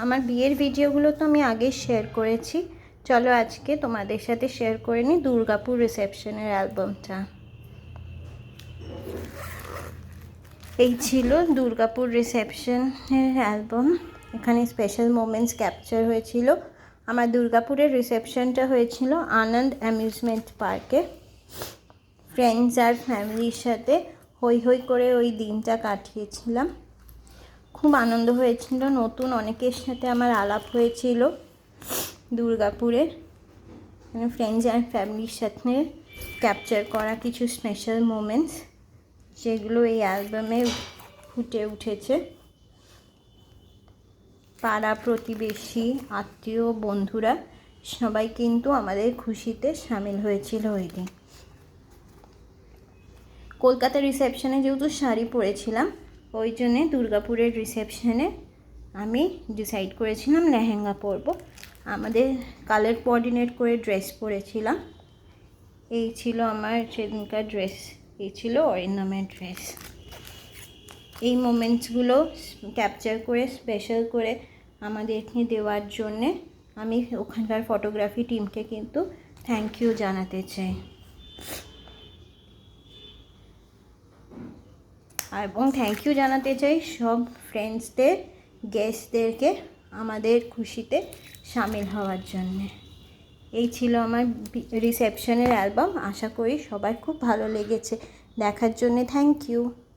আমার বিয়ের ভিডিওগুলো তো আমি আগেই শেয়ার করেছি। চলো আজকে তোমাদের সাথে শেয়ার করে নিই দুর্গাপুর রিসেপশনের অ্যালবামটা। এই ছিল দুর্গাপুর রিসেপশনের অ্যালবাম। এখানে স্পেশাল মোমেন্টস ক্যাপচার হয়েছিল। আমার দুর্গাপুরের রিসেপশনটা হয়েছিল আনন্দ অ্যামিউজমেন্ট পার্কে। ফ্রেন্ডস আর ফ্যামিলির সাথে হই হই করে ওই দিনটা কাটিয়েছিলাম। খুব আনন্দ হয়েছিল। নতুন অনেকের সাথে আমার আলাপ হয়েছিল দুর্গাপুরের। মানে ফ্রেন্ডস অ্যান্ড ফ্যামিলির সাথে ক্যাপচার করা কিছু স্পেশাল মোমেন্টস, যেগুলো এই অ্যালবামে ফুটে উঠেছে। পাড়া প্রতিবেশী, আত্মীয়, বন্ধুরা সবাই কিন্তু আমাদের খুশিতে সামিল হয়েছিল ওই দিন। কলকাতার রিসেপশনে যেহেতু শাড়ি পরেছিলাম, ওই জন্যে দুর্গাপুরের রিসেপশনে আমি ডিসাইড করেছিলাম লেহেঙ্গা পরবো। আমাদের কালার কোঅর্ডিনেট করে ড্রেস পরেছিলাম। এই ছিল আমার সেদিনকার ড্রেস, এই ছিল অরিন্দমের ড্রেস। এই মোমেন্টসগুলো ক্যাপচার করে স্পেশাল করে আমাদেরকে দেওয়ার জন্যে আমি ওখানকার ফটোগ্রাফি টিমকে কিন্তু থ্যাংক ইউ জানাতে চাই। এবং থ্যাংক ইউ জানাতে চাই সব ফ্রেন্ডসদের, গেস্টদেরকে আমাদের খুশিতে সামিল হওয়ার জন্যে। এই ছিল আমার রিসেপশনের অ্যালবাম। আশা করি সবার খুব ভালো লেগেছে। দেখার জন্যে থ্যাংক ইউ।